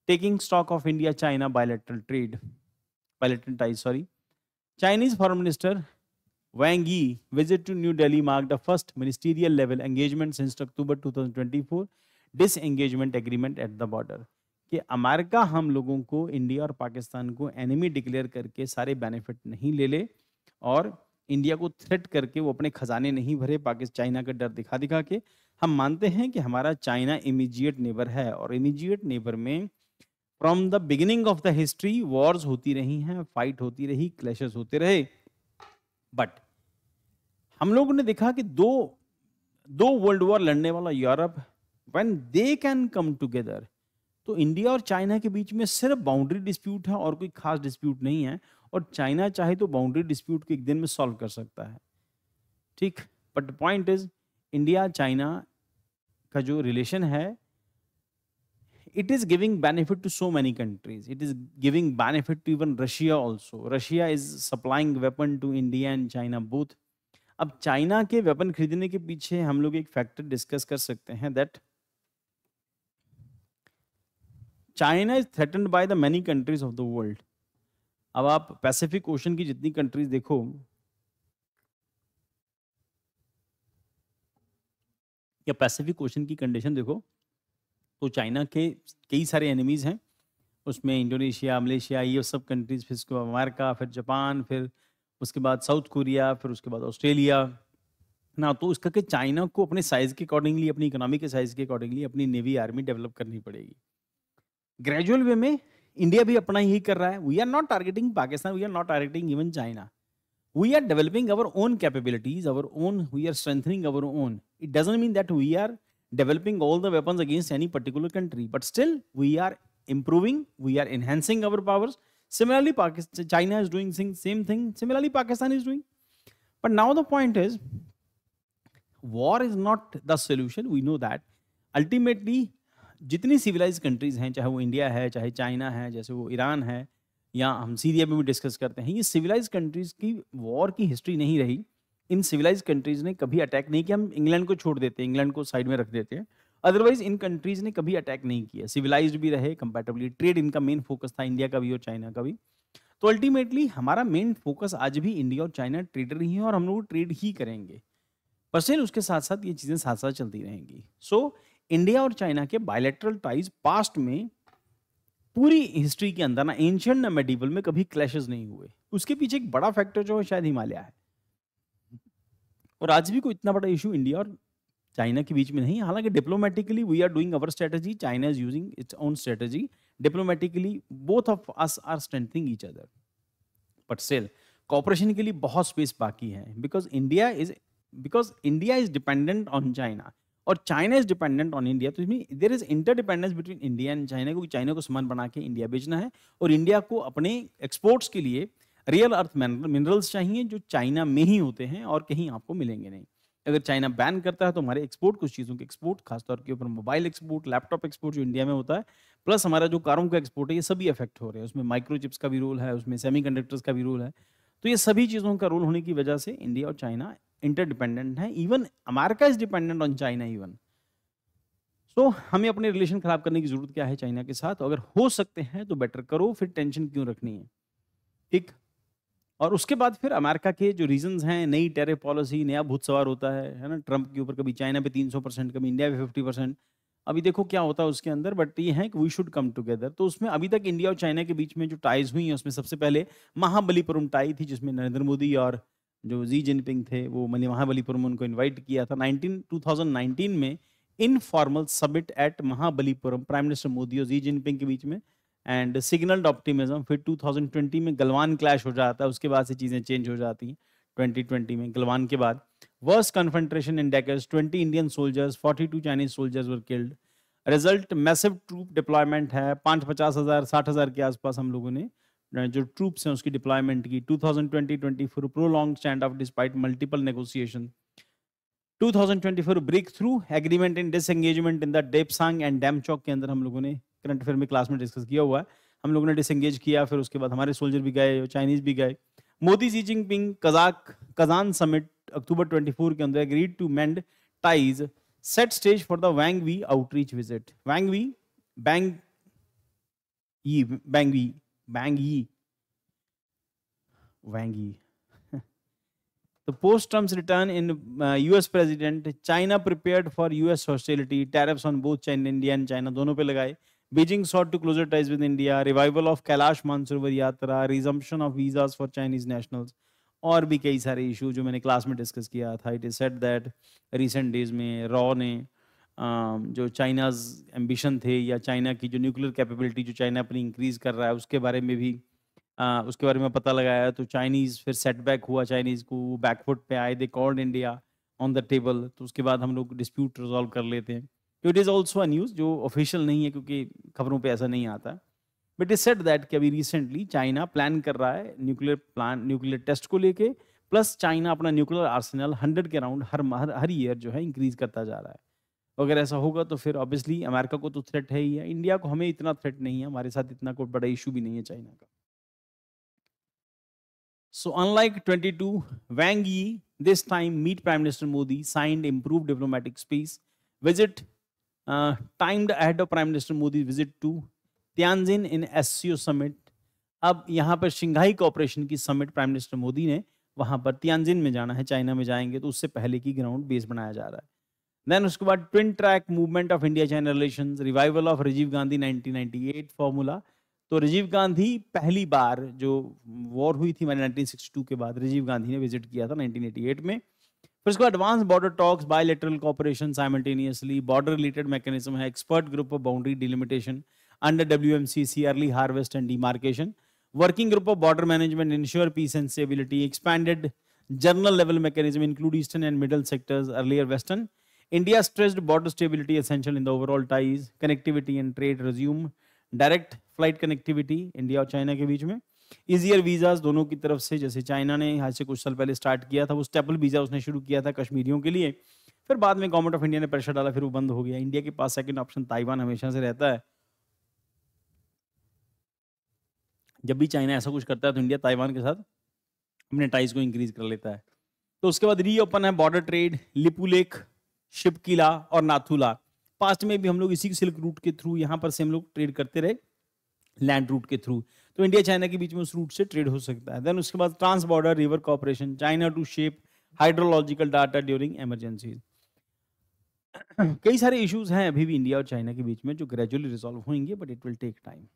taking stock of India-China bilateral ties, sorry. Chinese Foreign Minister Wang Yi visit to New Delhi marked the first ministerial level engagement since October 2024 disengagement agreement at the border. कि America हम लोगों को India और पाकिस्तान को enemy declare करके सारे benefit नहीं ले ले और इंडिया को थ्रेट करके वो अपने खजाने नहीं भरे पाकिस्तान चाइना का डर दिखा दिखा के। हम मानते हैं कि हमारा चाइना इमीडिएट नेबर है और इमीडिएट नेबर में from the beginning of the history Wars होती रही हैं, फाइट होती रही, क्लैशेस होते रहे। बट हम लोगों ने देखा कि दो वर्ल्ड वॉर लड़ने वाला Europe when they can come together, तो इंडिया और चाइना के बीच में सिर्फ बाउंड्री डिस्प्यूट है और कोई खास डिस्प्यूट नहीं है। और चाइना चाहे तो बाउंड्री डिस्प्यूट को एक दिन में सॉल्व कर सकता है, ठीक। But point is India China का जो रिलेशन है, it is giving benefit to so many countries. It is giving benefit to even Russia also. Russia is supplying weapon to India and China both. अब China के weapon खरीदने के पीछे हम लोग एक फैक्टर डिस्कस कर सकते हैं that China is threatened by the many countries of the world. अब आप पैसिफिक ओशन की जितनी कंट्रीज देखो, या पैसिफिक ओशन की कंडीशन देखो, तो चाइना के कई सारे एनिमीज हैं उसमें, इंडोनेशिया, मलेशिया, ये सब कंट्रीज, फिर उसके बाद अमेरिका, फिर जापान, फिर उसके बाद साउथ कोरिया, फिर उसके बाद ऑस्ट्रेलिया ना। तो इसका कि चाइना को अपने साइज के अकॉर्डिंगली, अपनी इकोनॉमी के साइज के अकॉर्डिंगली अपनी नेवी आर्मी डेवलप करनी पड़ेगी। ग्रेजुअल वे में इंडिया भी अपना यही कर रहा है। We are not targeting Pakistan, we are not targeting even China, we are developing our own capabilities, we are strengthening our own. It doesn't mean that we are developing all the weapons against any particular country, but still we are improving, we are enhancing our powers. Similarly, China is doing same thing. Similarly, Pakistan is doing. But now the point is, war is not the solution. We know that. Ultimately, जितनी civilized countries हैं, चाहे वो India है, चाहे China है, जैसे वो Iran है, या हम सीरिया में भी डिस्कस करते हैं, ये सिविलाइज कंट्रीज की वॉर की हिस्ट्री नहीं रही। इन सिविलाइज कंट्रीज ने कभी अटैक नहीं किया। हम इंग्लैंड को छोड़ देते हैं, इंग्लैंड को साइड में रख देते हैं, अदरवाइज इन कंट्रीज ने कभी अटैक नहीं किया। सिविलाइज्ड भी रहे, कंपैटिबली ट्रेड इनका मेन फोकस था, इंडिया का भी और चाइना का भी। तो अल्टीमेटली हमारा मेन फोकस आज भी इंडिया और चाइना ट्रेडर ही है और हम लोग ट्रेड ही करेंगे, पर स्टिल उसके साथ साथ ये चीज़ें साथ साथ चलती रहेंगी। सो इंडिया और चाइना के बायलैटरल टाइज पास्ट में पूरी हिस्ट्री के अंदर ना एंशिएंट ना मेडिवल में कभी क्लैशेस नहीं हुए। उसके पीछे एक बड़ा फैक्टर जो है शायद हिमालय है, और आज भी कोई इतना बड़ा इशू इंडिया और चाइना के बीच में नहीं। हालांकि diplomatically we are doing our strategy, China is using its own strategy. Diplomatically both of us are strengthening each other, but still cooperation के लिए बहुत स्पेस बाकी है, because India is dependent on China और China is dependent on India. तो इसमें there is interdependence between India and China, क्योंकि China को सामान बना के इंडिया बेचना है और इंडिया को अपने एक्सपोर्ट्स के लिए रियल अर्थ मिनरल्स चाहिए जो चाइना में ही होते हैं और कहीं आपको मिलेंगे नहीं। अगर चाइना बैन करता है तो हमारे एक्सपोर्ट, कुछ चीज़ों के एक्सपोर्ट, खासतौर के ऊपर मोबाइल एक्सपोर्ट, लैपटॉप एक्सपोर्ट जो इंडिया में होता है, प्लस हमारा जो कारों का एक्सपोर्ट है, ये सभी इफेक्ट हो रहे हैं। उसमें माइक्रोचिप्स का भी रोल है, उसमें सेमीकंडक्टर्स का भी रोल है। तो ये सभी चीज़ों का रोल होने की वजह से इंडिया और चाइना इंटरडिपेंडेंट है। Even America is dependent on China even. तो हमें अपने रिलेशन खराब करने की जरूरत क्या है चाइना के साथ? अगर हो सकते हैं तो बेटर करो, फिर टेंशन क्यों रखनी है, ठीक। और उसके बाद फिर अमेरिका के जो रीजंस हैं, नई टैरिफ पॉलिसी, नया भूत सवार होता है ना, ट्रंप के ऊपर, कभी चाइना पे 300%, कभी इंडिया पे 50%। अभी देखो क्या होता है उसके अंदर, बट ये है कि वी शुड कम टुगेदर। तो उसमें अभी तक इंडिया और चाइना के बीच में जो टाइज हुई हैं, उसमें सबसे पहले महाबलीपुरम टाई थी, जिसमें नरेंद्र मोदी और जो जी जिनपिंग थे वो महाबलीपुरम उनको इन्वाइट किया था 2019 में, informal summit at Mahabalipuram, prime minister Modi और जी जिनपिंग के बीच में, एंड सिग्नल्ड ऑप्टिमिज्म। फिर 2020 में गलवान क्लैश हो जाता है, उसके बाद से चीज़ें चेंज हो जाती हैं। 2020 में गलवान के बाद worst confrontation in decades, 20 Indian soldiers, 42 Chinese soldiers were killed. Result massive troop deployment है, 50,000 60,000 के आसपास हम लोगों ने जो ट्रूप्स हैं उसकी डिप्लॉयमेंट की। 2020-24 prolonged standoff despite multiple negotiation. 2024 breakthrough agreement in disengagement in the Depsang and Demchok के अंदर हम लोगों ने करंट अफेयर में क्लास में डिस्कस किया हुआ है। हम लोगों ने डिसएंगेज किया, फिर उसके बाद हमारे सोल्जर भी गए, चाइनीज भी गए। Modi Xi Jinping Kazan summit October 24 के अंदर agreed to mend ties, set stage for the Wang Yi outreach visit. Wang Yi Yi, Bang Yi, Bang Yi, Wang Yi. The post-Trump's return in US president, China prepared for US hostility, tariffs on both China, India and China दोनों पे लगाए. Beijing sought to closer ties with India, revival of Kailash Mansarovar Yatra, resumption of visas for Chinese nationals, और भी कई सारे issue जो मैंने class में डिस्कस किया था. It is said that recent days में रॉ ने जो चाइनाज एम्बिशन थे या चाइना की जो न्यूक्लियर कैपेबिलिटी जो चाइना अपनी इंक्रीज कर रहा है उसके बारे में भी उसके बारे में पता लगाया. तो चाइनीज़ फिर सेटबैक हुआ, चाइनीज़ को बैकफुट पे आए, they called India on the table. तो उसके बाद हम लोग डिस्प्यूट रिजॉल्व कर लेते हैं. तो it is also a news जो ऑफिशियल नहीं है क्योंकि खबरों पे ऐसा नहीं आता. बट इज सेड दैट कि अभी रिसेंटली चाइना प्लान कर रहा है न्यूक्लियर टेस्ट को लेके, प्लस चाइना अपना न्यूक्लियर आर्सेनल 100 के अराउंड हर ईयर जो है इंक्रीज करता जा रहा है. अगर ऐसा होगा तो फिर ऑब्वियसली अमेरिका को तो थ्रेट है ही है, इंडिया को हमें इतना थ्रेट नहीं है, हमारे साथ इतना कोई बड़ा इशू भी नहीं है चाइना का. So unlike 22, Wang Yi this time meet Prime Minister Modi, signed improved diplomatic space, visit timed ahead of Prime Minister Modi's visit to Tianjin in SCO summit. अब यहाँ पर शंघाई कोऑपरेशन की summit prime minister Modi ने वहाँ पर Tianjin में जाना है, चाइना में जाएंगे, तो उससे पहले की ग्राउंड बेस बनाया जा रहा है. देन उसके बाद twin track movement of India China relations, revival of Rajiv Gandhi 1998 formula. तो राजीव गांधी पहली बार जो वॉर हुई थी हमारे 1962 के बाद राजीव गांधी ने विजिट किया था 1988 में. फिर उसके बाद advance border talks, bilateral cooperation simultaneously, border related mechanism है, expert group of boundary delimitation under WMCC, early harvest and demarcation, working group of border management, ensure peace and stability, expanded general level mechanism, include eastern and middle sectors, earlier western. India stressed border stability essential in the overall ties, connectivity and trade resume, direct flight connectivity India और China के बीच में, easier visas दोनों की तरफ से, जैसे China ने आज से कुछ साल पहले स्टार्ट किया था वो स्टेपल वीजा उसने शुरू किया था कश्मीरियों के लिए, फिर बाद में गवर्नमेंट ऑफ इंडिया ने प्रेशर डाला, फिर वो बंद हो गया. इंडिया के पास सेकंड ऑप्शन ताइवान हमेशा से रहता है. जब भी चाइना ऐसा कुछ करता है तो इंडिया ताइवान के साथ अपने टाइज को इंक्रीज कर लेता है. तो उसके बाद रीओपन है बॉर्डर ट्रेड, लिपुलेख, शिपकिला और नाथुला. पास्ट में भी हम लोग इसी सिल्क रूट के थ्रू यहाँ पर से हम लोग ट्रेड करते रहे, लैंड रूट के थ्रू. तो इंडिया चाइना के बीच में उस रूट से ट्रेड हो सकता है. देन उसके बाद trans border river cooperation, China to shape hydrological data during emergencies. कई सारे इश्यूज हैं अभी भी इंडिया और चाइना के बीच में जो ग्रेजुअली रिजॉल्व होंगे, but it will take time.